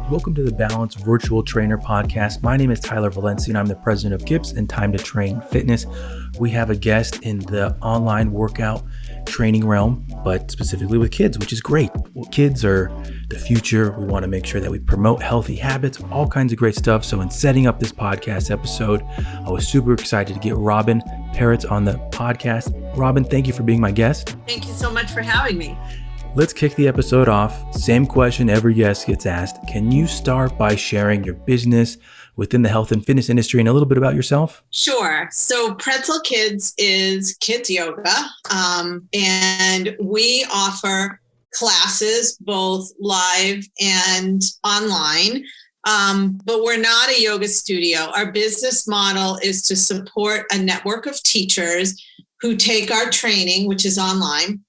Welcome to the Balance Virtual Trainer Podcast. My name is Tyler Valencia, and I'm the president of Gibbs and Time to Train Fitness. We have a guest in the online workout training realm, but specifically with kids, which is great. Well, kids are the future. We want to make sure that we promote healthy habits, all kinds of great stuff. So in setting up this podcast episode, I was super excited to get Robyn Parets on the podcast. Robyn, thank you for being my guest. Thank you so much for having me. Let's kick the episode off. Same question every guest gets asked. Can you start by sharing your business within the health and fitness industry and a little bit about yourself? Sure. So Pretzel Kids is kids yoga, and we offer classes both live and online, but we're not a yoga studio. Our business model is to support a network of teachers who take our training, which is online.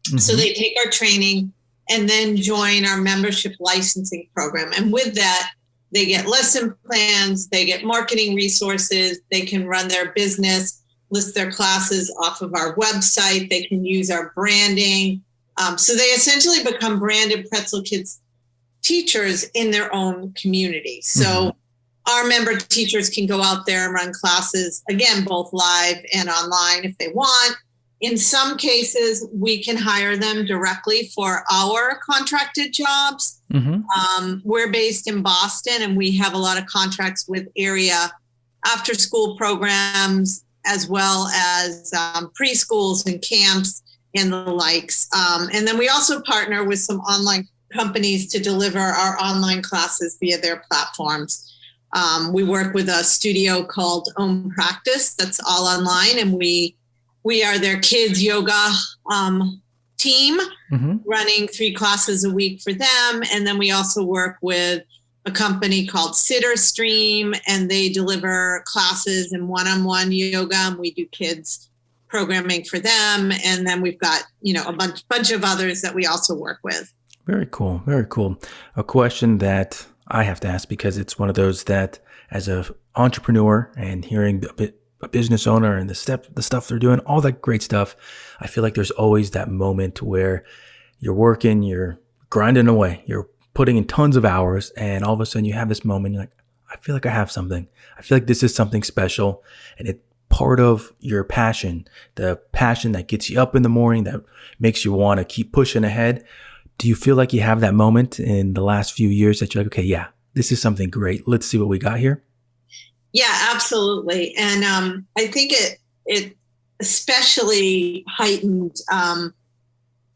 Mm-hmm. So they take our training and then join our membership licensing program. And with that, they get lesson plans, they get marketing resources, they can run their business, list their classes off of our website, they can use our branding. So they essentially become branded Pretzel Kids teachers in their own community. So our member teachers can go out there and run classes, again, both live and online if they want. In some cases, we can hire them directly for our contracted jobs. We're based in Boston, and we have a lot of contracts with area after-school programs, as well as preschools and camps and the likes. And then we also partner with some online companies to deliver our online classes via their platforms. We work with a studio called Own Practice that's all online, and we are their kids yoga team, running 3 classes a week for them. And then we also work with a company called Sitter Stream, and they deliver classes and one-on-one yoga. And we do kids programming for them. And then we've got, a bunch of others that we also work with. Very cool. Very cool. A question that I have to ask, because it's one of those that as an entrepreneur and hearing a business owner and the stuff they're doing, all that great stuff, I feel like there's always that moment where you're working, you're grinding away, you're putting in tons of hours, and all of a sudden you have this moment, you're like, I feel like I have something. I feel like this is something special, and it's part of your passion, the passion that gets you up in the morning, that makes you want to keep pushing ahead. Do you feel like you have that moment in the last few years that you're like, okay, yeah, this is something great. Let's see what we got here? Yeah, absolutely. And I think it especially heightened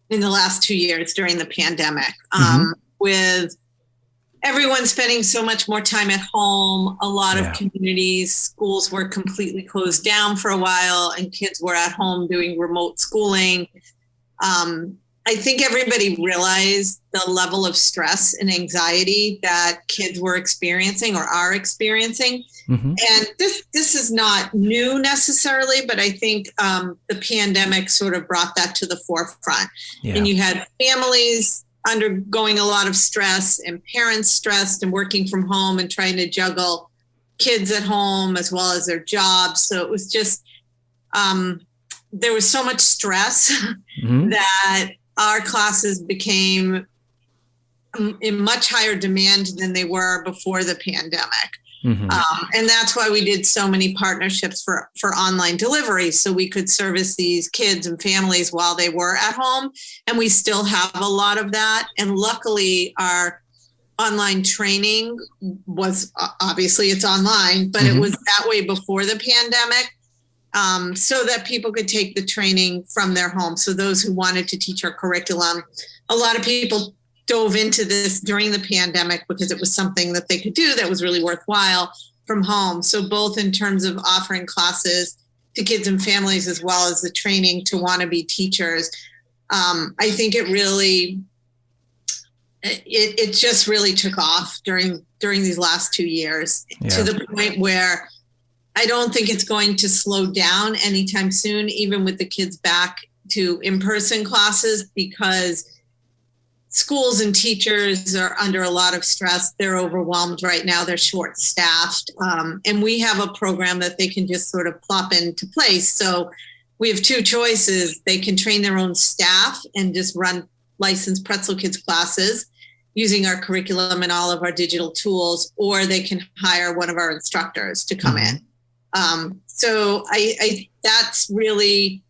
in the last 2 years during the pandemic, with everyone spending so much more time at home. A lot of communities, schools were completely closed down for a while, and kids were at home doing remote schooling. I think everybody realized the level of stress and anxiety that kids were experiencing or are experiencing. And this is not new necessarily, but I think the pandemic sort of brought that to the forefront. And you had families undergoing a lot of stress and parents stressed and working from home and trying to juggle kids at home as well as their jobs. So it was just, there was so much stress that our classes became in much higher demand than they were before the pandemic. And that's why we did so many partnerships for online delivery, so we could service these kids and families while they were at home. And we still have a lot of that. And luckily, our online training was, obviously it's online, but it was that way before the pandemic. So that people could take the training from their home. So those who wanted to teach our curriculum, a lot of people dove into this during the pandemic because it was something that they could do that was really worthwhile from home. So both in terms of offering classes to kids and families, as well as the training to wannabe teachers, I think it just really took off during these last 2 years, to the point where I don't think it's going to slow down anytime soon, even with the kids back to in-person classes, because schools and teachers are under a lot of stress. They're overwhelmed right now. They're short-staffed. And we have a program that they can just sort of plop into place. So we have 2 choices. They can train their own staff and just run licensed Pretzel Kids classes using our curriculum and all of our digital tools, or they can hire one of our instructors to come in. So I that's really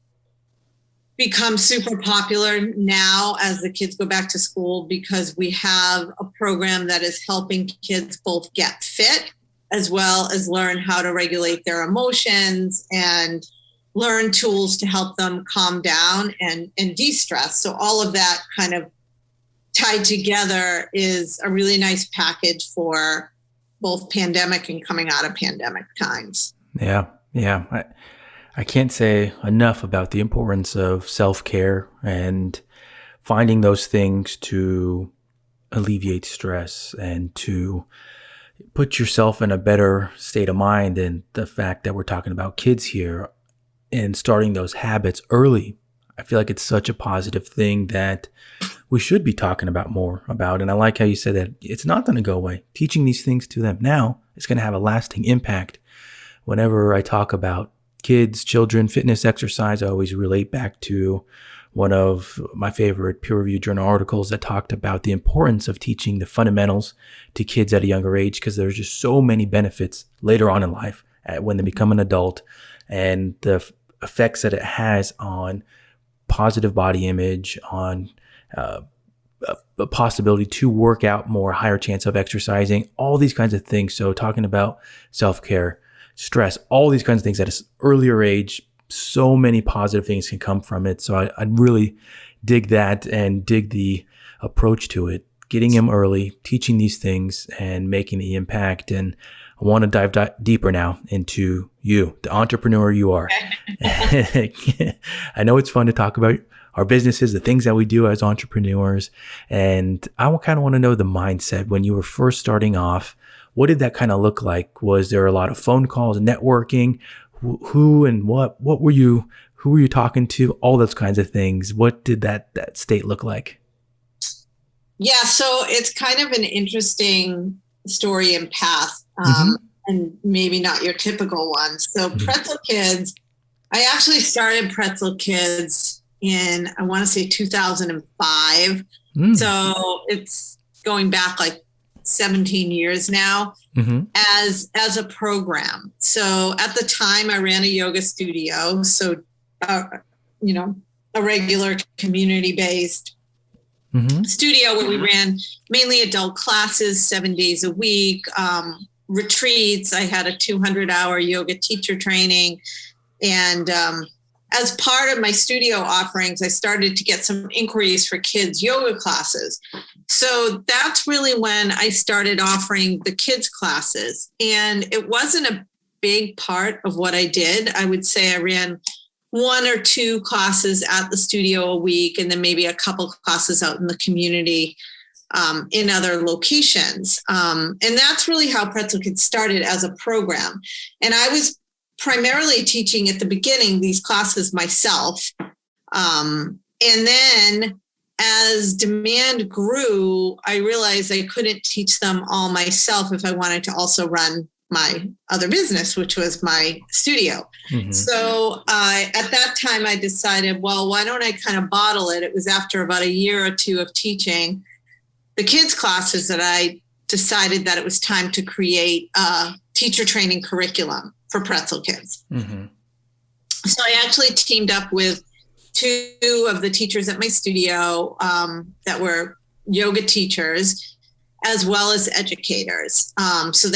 become super popular now as the kids go back to school, because we have a program that is helping kids both get fit as well as learn how to regulate their emotions and learn tools to help them calm down and de-stress. So all of that kind of tied together is a really nice package for both pandemic and coming out of pandemic times. Yeah. I can't say enough about the importance of self-care and finding those things to alleviate stress and to put yourself in a better state of mind. And the fact that we're talking about kids here and starting those habits early, I feel like it's such a positive thing that we should be talking about more about. And I like how you said that it's not going to go away. Teaching these things to them now is going to have a lasting impact. Whenever I talk about kids, children, fitness, exercise, I always relate back to one of my favorite peer-reviewed journal articles that talked about the importance of teaching the fundamentals to kids at a younger age, because there's just so many benefits later on in life when they become an adult, and the effects that it has on positive body image, on a possibility to work out more, higher chance of exercising, all these kinds of things. So talking about self-care, stress, all these kinds of things at an earlier age, so many positive things can come from it. So I really dig that and dig the approach to it, getting them early, teaching these things and making the impact. And I want to dive deeper now into you, the entrepreneur you are. I know it's fun to talk about our businesses, the things that we do as entrepreneurs. And I kind of want to know the mindset when you were first starting off. What did that kind of look like? Was there a lot of phone calls, networking? Who and what were you, who were you talking to? All those kinds of things. What did that state look like? Yeah, so it's kind of an interesting story and path, and maybe not your typical one. So Pretzel Kids, I actually started Pretzel Kids in, I want to say 2005. So it's going back like 17 years now as a program. So at the time I ran a yoga studio. So, a regular community-based studio where we ran mainly adult classes, 7 days a week, retreats. I had a 200-hour yoga teacher training. And as part of my studio offerings, I started to get some inquiries for kids' yoga classes. So that's really when I started offering the kids' classes. And it wasn't a big part of what I did. I would say I ran 1 or 2 classes at the studio a week, and then maybe a couple classes out in the community in other locations. And that's really how Pretzel Kids started as a program. And I was primarily teaching at the beginning these classes myself. And then as demand grew, I realized I couldn't teach them all myself if I wanted to also run my other business, which was my studio. So at that time, I decided, well, why don't I kind of bottle it? It was after about a year or 2 of teaching the kids' classes that I decided that it was time to create a teacher training curriculum for Pretzel Kids. So I actually teamed up with 2 of the teachers at my studio that were yoga teachers, as well as educators. So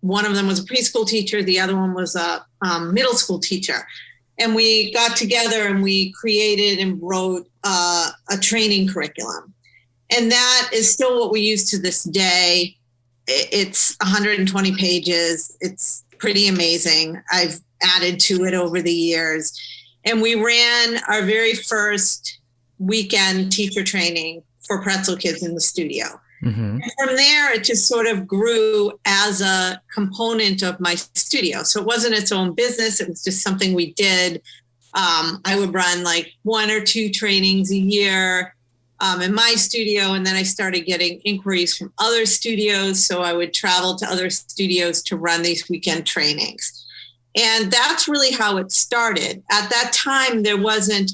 one of them was a preschool teacher. The other one was a middle school teacher. And we got together and we created and wrote a training curriculum. And that is still what we use to this day. It's 120 pages. It's pretty amazing. I've added to it over the years. And we ran our very first weekend teacher training for Pretzel Kids in the studio. And from there, it just sort of grew as a component of my studio. So it wasn't its own business. It was just something we did. I would run like 1 or 2 trainings a year in my studio. And then I started getting inquiries from other studios. So I would travel to other studios to run these weekend trainings. And that's really how it started. At that time, there wasn't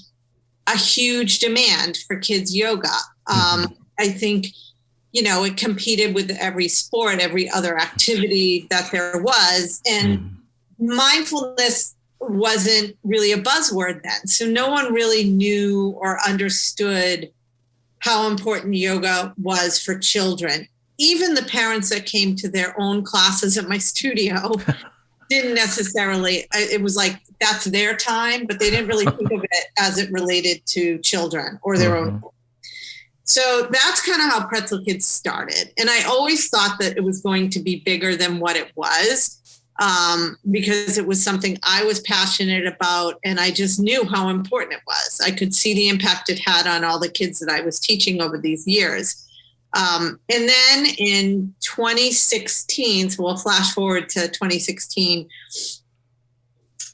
a huge demand for kids yoga. I think, it competed with every sport, every other activity that there was. And mindfulness wasn't really a buzzword then. So no one really knew or understood how important yoga was for children. Even the parents that came to their own classes at my studio didn't necessarily, it was like, that's their time, but they didn't really think of it as it related to children or their own. So that's kind of how Pretzel Kids started. And I always thought that it was going to be bigger than what it was, because it was something I was passionate about, and I just knew how important it was. I could see the impact it had on all the kids that I was teaching over these years. And then in 2016, so we'll flash forward to 2016,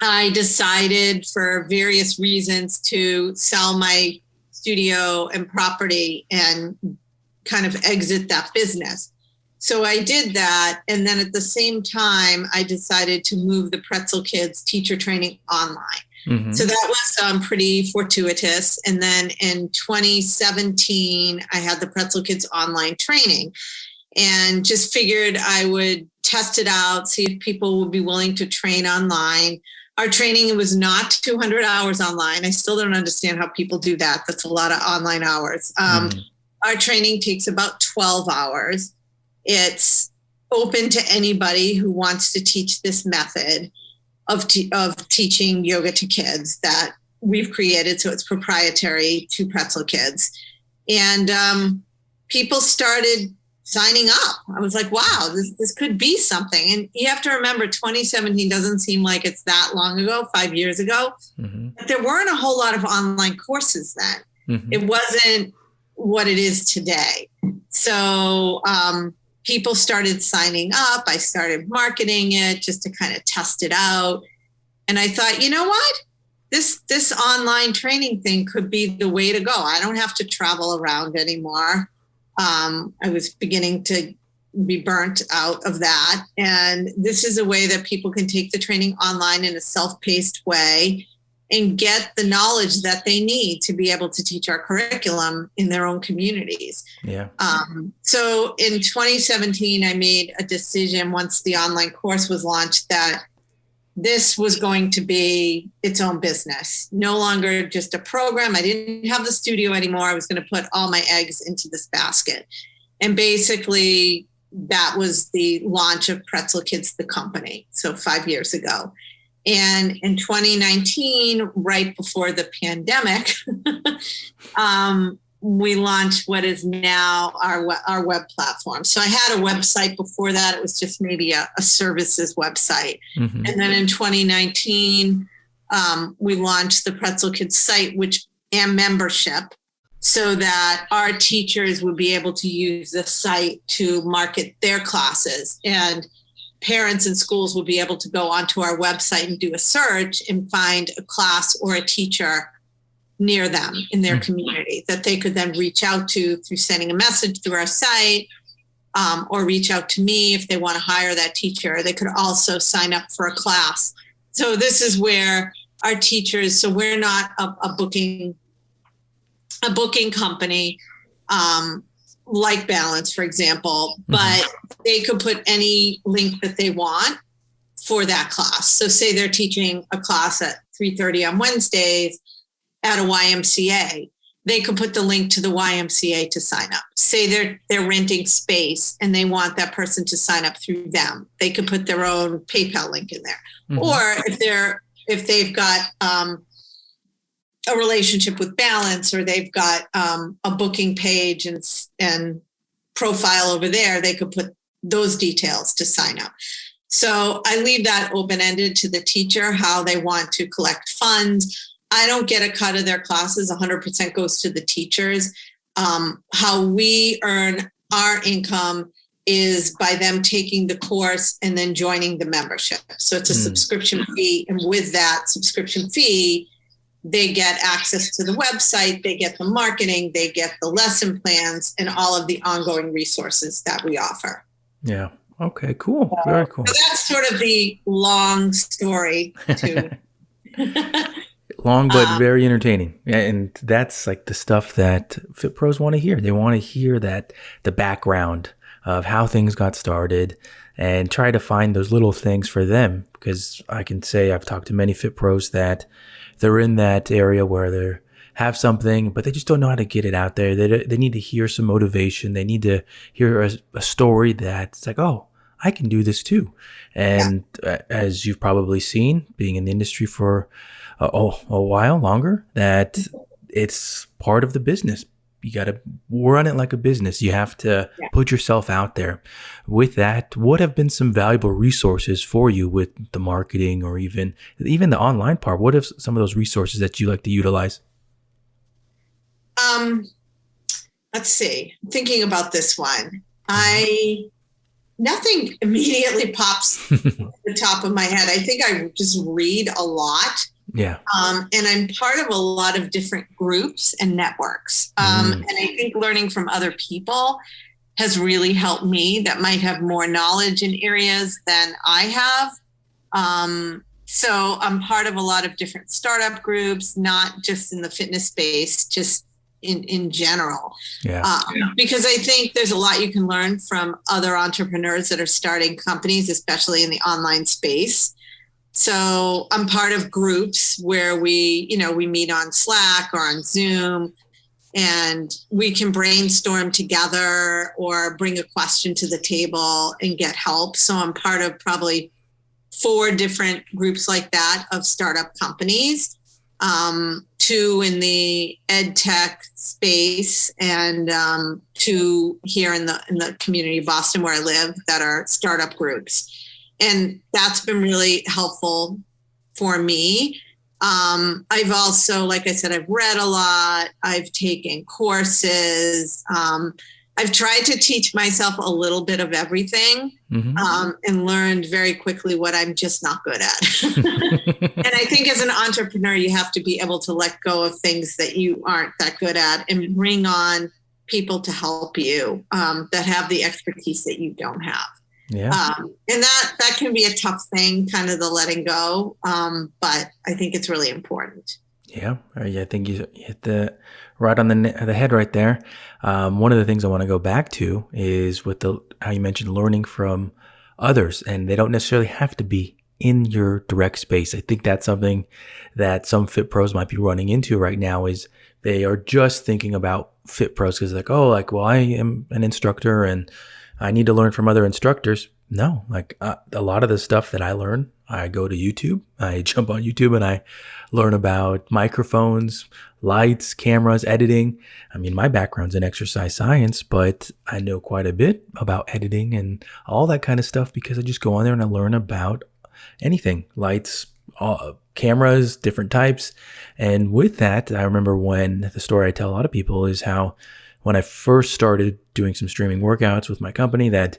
I decided for various reasons to sell my studio and property and kind of exit that business. So I did that. And then at the same time, I decided to move the Pretzel Kids teacher training online. So that was pretty fortuitous. And then in 2017, I had the Pretzel Kids online training and just figured I would test it out, see if people would be willing to train online. Our training was not 200 hours online. I still don't understand how people do that. That's a lot of online hours. Our training takes about 12 hours. It's open to anybody who wants to teach this method of teaching yoga to kids that we've created. So it's proprietary to Pretzel Kids. And people started signing up. I was like, wow, this could be something. And you have to remember, 2017 doesn't seem like it's that long ago, 5 years ago. But there weren't a whole lot of online courses then. It wasn't what it is today. So people started signing up. I started marketing it just to kind of test it out. And I thought, you know what? This online training thing could be the way to go. I don't have to travel around anymore. I was beginning to be burnt out of that. And this is a way that people can take the training online in a self-paced way and get the knowledge that they need to be able to teach our curriculum in their own communities. So in 2017, I made a decision once the online course was launched that this was going to be its own business, no longer just a program. I didn't have the studio anymore. I was going to put all my eggs into this basket. And basically that was the launch of Pretzel Kids, the company. So 5 years ago. And in 2019, right before the pandemic, we launched what is now our web platform. So I had a website before that. It was just maybe a services website. And then in 2019, we launched the Pretzel Kids site, and membership, so that our teachers would be able to use the site to market their classes. And parents and schools will be able to go onto our website and do a search and find a class or a teacher near them in their community that they could then reach out to through sending a message through our site, or reach out to me if they want to hire that teacher. They could also sign up for a class. So this is where our teachers, so we're not a booking company, like Balance, for example, but they could put any link that they want for that class. So say they're teaching a class at 3:30 on Wednesdays at a YMCA, they could put the link to the YMCA to sign up. Say they're renting space and they want that person to sign up through them, they could put their own PayPal link in there. Or if they've got a relationship with Balance, or they've got a booking page and profile over there, they could put those details to sign up. So I leave that open-ended to the teacher, how they want to collect funds. I don't get a cut of their classes. 100% goes to the teachers. How we earn our income is by them taking the course and then joining the membership. So it's a subscription fee. And with that subscription fee, they get access to the website, they get the marketing, they get the lesson plans, and all of the ongoing resources that we offer. Yeah. Okay, cool. Very cool. So that's sort of the long story to Long but very entertaining. And that's like the stuff that Fit Pros want to hear. They want to hear that the background of how things got started and try to find those little things for them. Because I can say I've talked to many Fit Pros that they're in that area where they have something, but they just don't know how to get it out there. They need to hear some motivation. They need to hear a story that's like, oh, I can do this too. Yeah. And as you've probably seen, being in the industry for a while longer, that it's part of the business. You got to run it like a business. You have to put yourself out there. With that, what have been some valuable resources for you with the marketing or even the online part? What are some of those resources that you like to utilize? Let's see. Thinking about this one, nothing immediately pops at the top of my head. I think I just read a lot. Yeah. And I'm part of a lot of different groups and networks. And I think learning from other people has really helped me that might have more knowledge in areas than I have. So I'm part of a lot of different startup groups, not just in the fitness space, just in general. Because I think there's a lot you can learn from other entrepreneurs that are starting companies, especially in the online space. So I'm part of groups where we meet on Slack or on Zoom, and we can brainstorm together or bring a question to the table and get help. So I'm part of probably 4 different groups like that of startup companies, 2 in the ed tech space, and 2 here in the community of Boston where I live that are startup groups. And that's been really helpful for me. I've also, like I said, I've read a lot. I've taken courses. I've tried to teach myself a little bit of everything, and learned very quickly what I'm just not good at. And I think as an entrepreneur, you have to be able to let go of things that you aren't that good at and bring on people to help you that have the expertise that you don't have. Yeah. And that can be a tough thing, kind of the letting go. But I think it's really important. Yeah. I think you hit the right on the head right there. One of the things I want to go back to is with how you mentioned learning from others, and they don't necessarily have to be in your direct space. I think that's something that some Fit Pros might be running into right now is they are just thinking about Fit Pros because well, I am an instructor and I need to learn from other instructors. No, a lot of the stuff that I learn, I go to YouTube, I jump on YouTube and I learn about microphones, lights, cameras, editing. I mean, my background's in exercise science, but I know quite a bit about editing and all that kind of stuff because I just go on there and I learn about anything, lights, cameras, different types. And with that, I remember when the story I tell a lot of people is how when I first started doing some streaming workouts with my company, that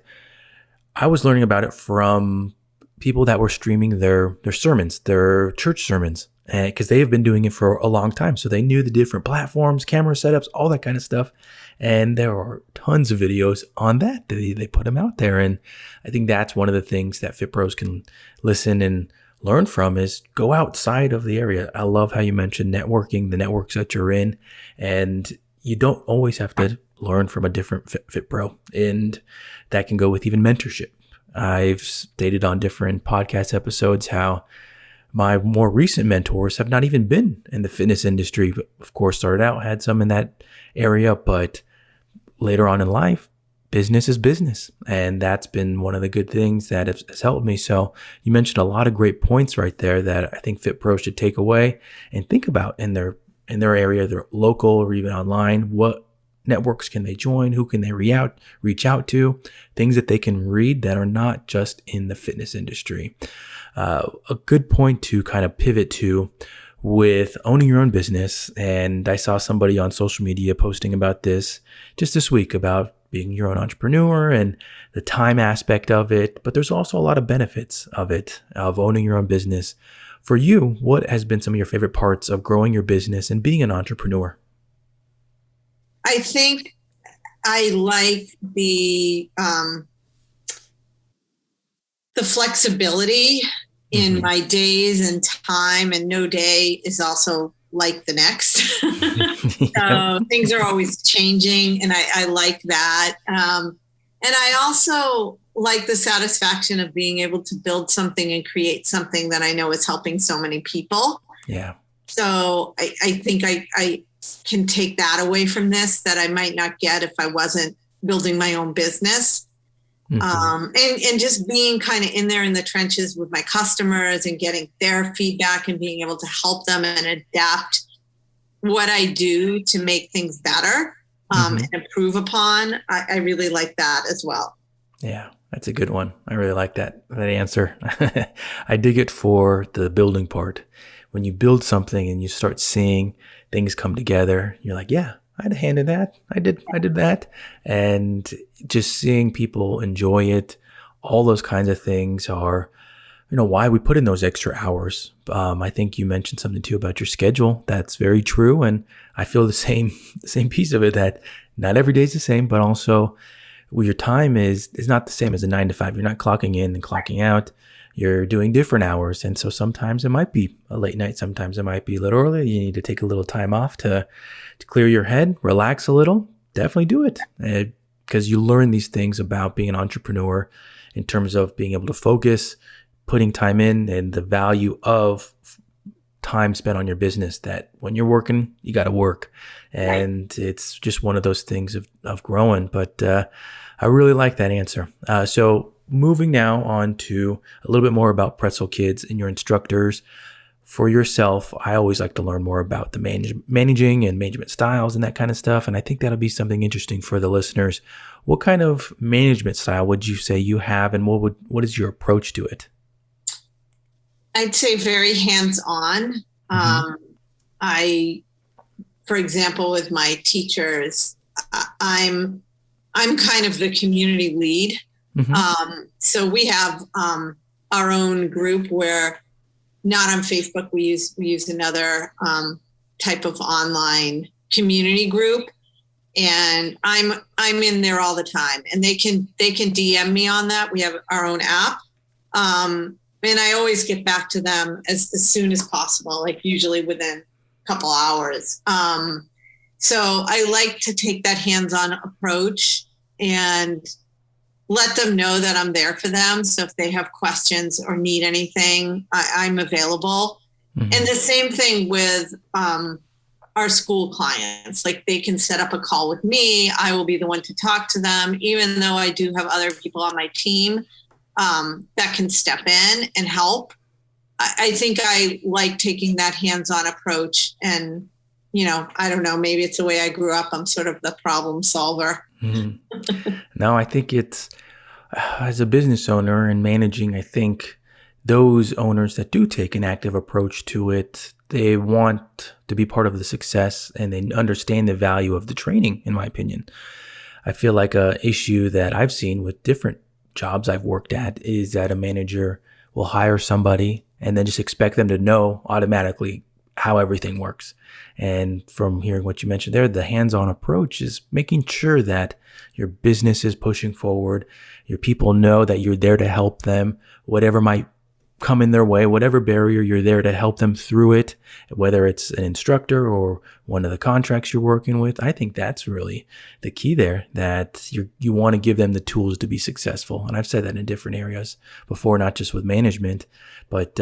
I was learning about it from people that were streaming their sermons, their church sermons, because they have been doing it for a long time. So they knew the different platforms, camera setups, all that kind of stuff. And there are tons of videos on that. They put them out there. And I think that's one of the things that Fit Pros can listen and learn from is go outside of the area. I love how you mentioned networking, the networks that you're in, and you don't always have to learn from a different Fit Pro, and that can go with even mentorship. I've stated on different podcast episodes how my more recent mentors have not even been in the fitness industry, but of course started out, had some in that area, but later on in life, business is business. And that's been one of the good things that has helped me. So you mentioned a lot of great points right there that I think Fit Pros should take away and think about in their area, their local or even online. What networks can they join? Who can they reach out to? Things that they can read that are not just in the fitness industry. A good point to kind of pivot to with owning your own business. And I saw somebody on social media posting about this just this week about being your own entrepreneur and the time aspect of it. But there's also a lot of benefits of it, of owning your own business. For you, what has been some of your favorite parts of growing your business and being an entrepreneur? I think I like the flexibility in my days and time, and no day is also like the next. So things are always changing, and I like that. And I also like the satisfaction of being able to build something and create something that I know is helping so many people. Yeah. So I think I can take that away from this that I might not get if I wasn't building my own business. And just being kind of in there in the trenches with my customers and getting their feedback and being able to help them and adapt what I do to make things better and improve upon. I really like that as well. Yeah, that's a good one. I really like that answer. I dig it for the building part. When you build something and you start seeing things come together, you're like, yeah, I had a hand in that. I did that. And just seeing people enjoy it, all those kinds of things are, why we put in those extra hours. I think you mentioned something too about your schedule. That's very true. And I feel the same piece of it, that not every day is the same, but also your time is not the same as a 9 to 5. You're not clocking in and clocking out. You're doing different hours. And so sometimes it might be a late night. Sometimes it might be a little early. You need to take a little time off to clear your head, relax a little. Definitely do it, because you learn these things about being an entrepreneur in terms of being able to focus, putting time in, and the value of time spent on your business, that when you're working, you got to work. And it's just one of those things of growing. But I really like that answer. So moving now on to a little bit more about Pretzel Kids and your instructors. For yourself, I always like to learn more about the managing and management styles and that kind of stuff. And I think that'll be something interesting for the listeners. What kind of management style would you say you have, and what is your approach to it? I'd say very hands-on. For example, with my teachers, I'm kind of the community lead. So we have our own group where, not on Facebook, we use another type of online community group, and I'm in there all the time, and they can DM me on that. We have our own app. And I always get back to them as soon as possible, like usually within a couple hours. So I like to take that hands-on approach and let them know that I'm there for them. So if they have questions or need anything, I'm available. And the same thing with our school clients. Like, they can set up a call with me. I will be the one to talk to them, even though I do have other people on my team that can step in and help. I think I like taking that hands-on approach, and, I don't know, maybe it's the way I grew up. I'm sort of the problem solver. No, I think it's, as a business owner and managing, I think those owners that do take an active approach to it, they want to be part of the success, and they understand the value of the training, in my opinion. I feel like a issue that I've seen with different jobs I've worked at is that a manager will hire somebody and then just expect them to know automatically how everything works. And from hearing what you mentioned there, the hands-on approach is making sure that your business is pushing forward. Your people know that you're there to help them, whatever might come in their way, whatever barrier, you're there to help them through it, whether it's an instructor or one of the contracts you're working with. I think that's really the key there, that you want to give them the tools to be successful. And I've said that in different areas before, not just with management, but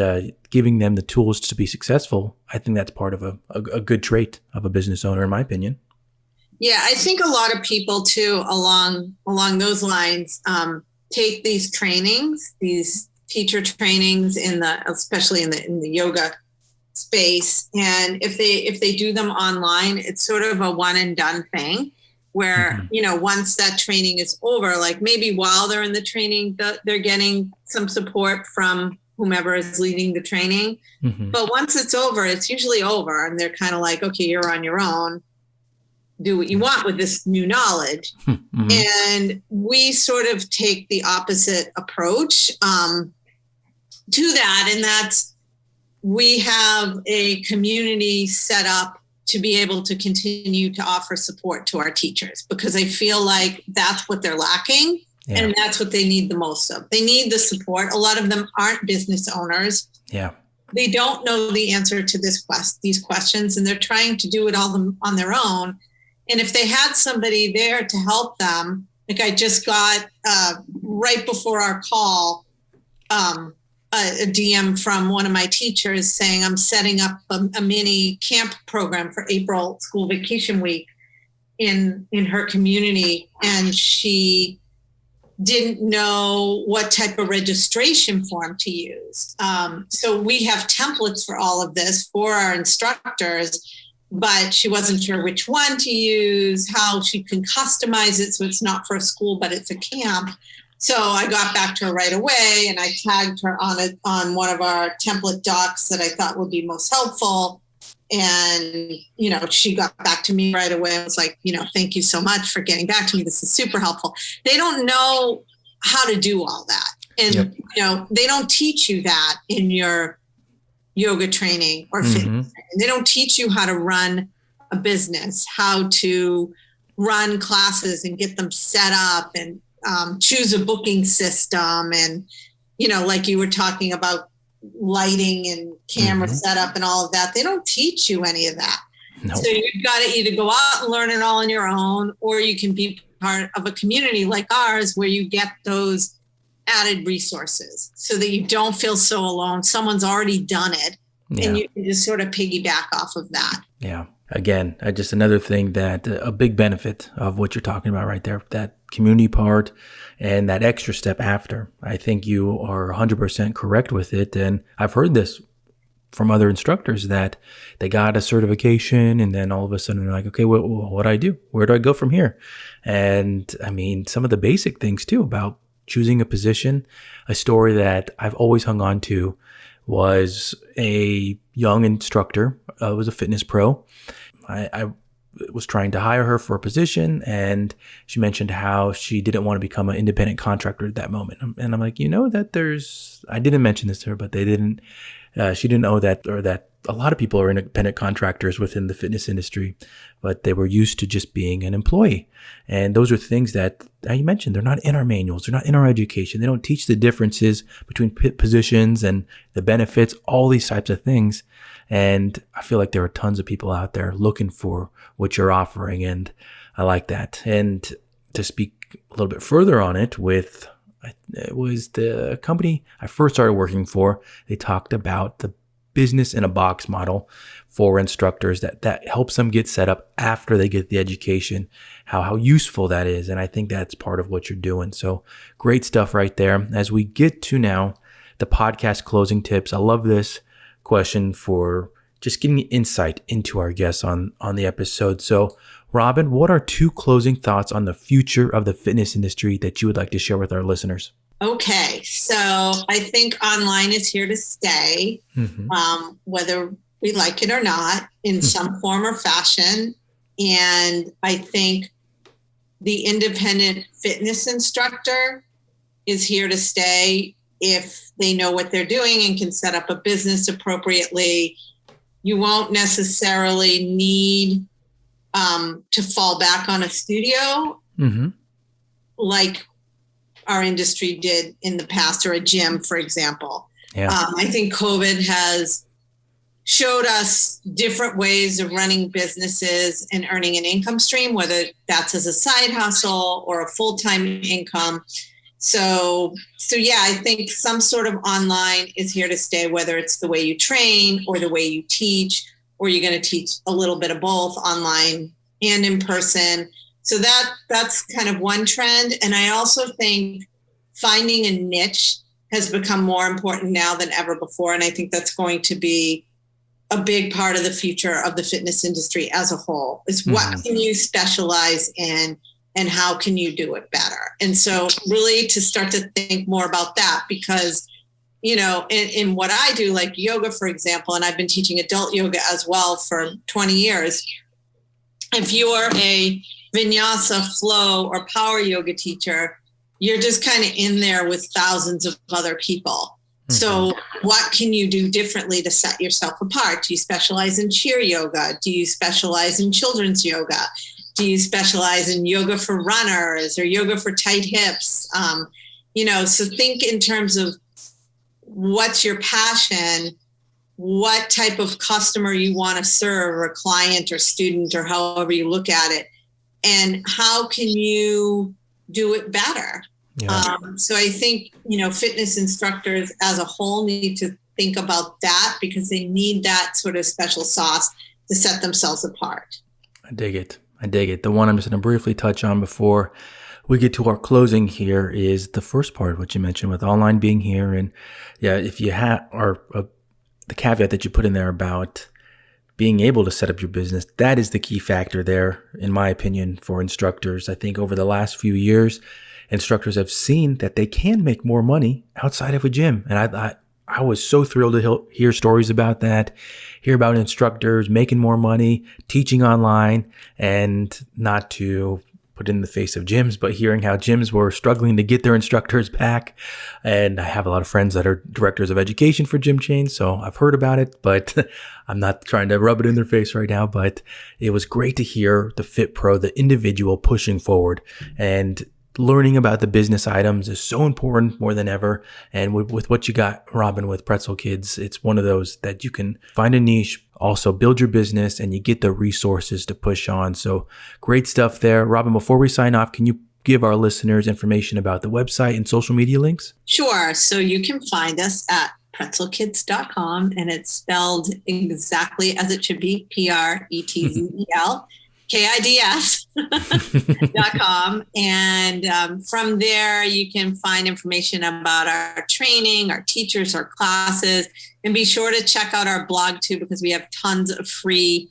giving them the tools to be successful. I think that's part of a good trait of a business owner, in my opinion. Yeah, I think a lot of people too, along those lines, take these trainings, these teacher trainings especially in the yoga space. And if they do them online, it's sort of a one and done thing where, once that training is over, like maybe while they're in the training, they're getting some support from whomever is leading the training. But once it's over, it's usually over, and they're kind of like, okay, you're on your own. Do what you want with this new knowledge. And we sort of take the opposite approach to that. And that's, we have a community set up to be able to continue to offer support to our teachers, because I feel like that's what they're lacking. Yeah. And that's what they need the most of. They need the support. A lot of them aren't business owners. Yeah. They don't know the answer to these questions, and they're trying to do it all on their own. And if they had somebody there to help them, like I just got right before our call, a DM from one of my teachers saying I'm setting up a mini camp program for April school vacation week in her community, and she didn't know what type of registration form to use. So we have templates for all of this for our instructors, but she wasn't sure which one to use, how she can customize it so it's not for a school, but it's a camp. So I got back to her right away, and I tagged her on one of our template docs that I thought would be most helpful. And, she got back to me right away. I was like, thank you so much for getting back to me. This is super helpful. They don't know how to do all that. And, they don't teach you that in your yoga training or fitness training. They don't teach you how to run a business, how to run classes and get them set up and choose a booking system. And, like you were talking about, lighting and camera setup and all of that. They don't teach you any of that. Nope. So you've got to either go out and learn it all on your own, or you can be part of a community like ours where you get those added resources so that you don't feel so alone. Someone's already done it, and you can just sort of piggyback off of that. Yeah. Again, just another thing that a big benefit of what you're talking about right there, that community part and that extra step after. I think you are 100% correct with it. And I've heard this from other instructors that they got a certification and then all of a sudden they're like, okay, what do I do? Where do I go from here? And I mean, some of the basic things too about choosing a position. A story that I've always hung on to was a young instructor, was a fitness pro. I was trying to hire her for a position, and she mentioned how she didn't want to become an independent contractor at that moment. And I'm like, that I didn't mention this to her, but she didn't know that, or that a lot of people are independent contractors within the fitness industry, but they were used to just being an employee. And those are things that you mentioned, they're not in our manuals, they're not in our education. They don't teach the differences between positions and the benefits, all these types of things. And I feel like there are tons of people out there looking for what you're offering. And I like that. And to speak a little bit further on it it was the company I first started working for. They talked about the business in a box model for instructors that helps them get set up after they get the education, how useful that is. And I think that's part of what you're doing. So great stuff right there. As we get to now the podcast closing tips, I love this question for just getting insight into our guests on the episode. So Robyn, what are 2 closing thoughts on the future of the fitness industry that you would like to share with our listeners? Okay, so I think online is here to stay, whether we like it or not, in some form or fashion. And I think the independent fitness instructor is here to stay if they know what they're doing and can set up a business appropriately. You won't necessarily need to fall back on a studio like our industry did in the past, or a gym, for example. Yeah. I think COVID has showed us different ways of running businesses and earning an income stream, whether that's as a side hustle or a full-time income. So yeah, I think some sort of online is here to stay, whether it's the way you train or the way you teach, or you're going to teach a little bit of both online and in person. So that's kind of one trend. And I also think finding a niche has become more important now than ever before. And I think that's going to be a big part of the future of the fitness industry as a whole, is what can you specialize in and how can you do it better? And so really to start to think more about that, because, in what I do, like yoga, for example, and I've been teaching adult yoga as well for 20 years. If you're a vinyasa, flow, or power yoga teacher, you're just kind of in there with thousands of other people. So what can you do differently to set yourself apart? Do you specialize in cheer yoga? Do you specialize in children's yoga? Do you specialize in yoga for runners or yoga for tight hips? So think in terms of what's your passion, what type of customer you want to serve, or client or student, or however you look at it, and how can you do it better? Yeah. So I think, fitness instructors as a whole need to think about that, because they need that sort of special sauce to set themselves apart. I dig it. The one I'm just going to briefly touch on before we get to our closing here is the first part, what you mentioned with online being here. And yeah, if you have, the caveat that you put in there about being able to set up your business, that is the key factor there, in my opinion, for instructors. I think over the last few years, instructors have seen that they can make more money outside of a gym. And I was so thrilled to hear stories about that, hear about instructors making more money, teaching online, and not to put in the face of gyms, but hearing how gyms were struggling to get their instructors back. And I have a lot of friends that are directors of education for gym chains, so I've heard about it, but I'm not trying to rub it in their face right now. But it was great to hear the Fit Pro, the individual, pushing forward, and learning about the business items is so important more than ever. And with what you got, Robyn, with Pretzel Kids, it's one of those that you can find a niche, also build your business, and you get the resources to push on. So great stuff there. Robyn, before we sign off, can you give our listeners information about the website and social media links? Sure. So you can find us at pretzelkids.com, and it's spelled exactly as it should be, pretzelkids.com. And from there, you can find information about our training, our teachers, our classes, and be sure to check out our blog too, because we have tons of free,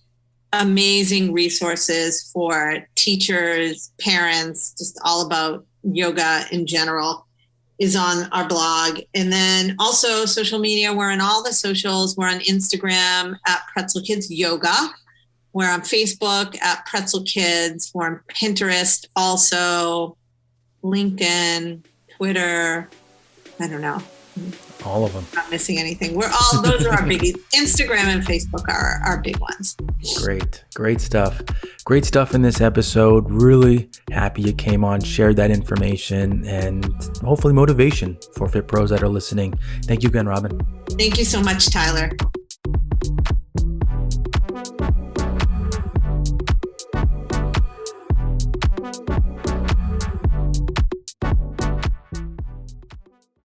amazing resources for teachers, parents, just all about yoga in general is on our blog. And then also social media, we're on all the socials. We're on Instagram at Pretzel Kids Yoga. We're on Facebook at Pretzel Kids. We're on Pinterest, also LinkedIn, Twitter. I don't know. All of them. Not missing anything. Those are our biggies. Instagram and Facebook are our big ones. Great stuff. Great stuff in this episode. Really happy you came on, shared that information, and hopefully motivation for Fit Pros that are listening. Thank you again, Robyn. Thank you so much, Tyler.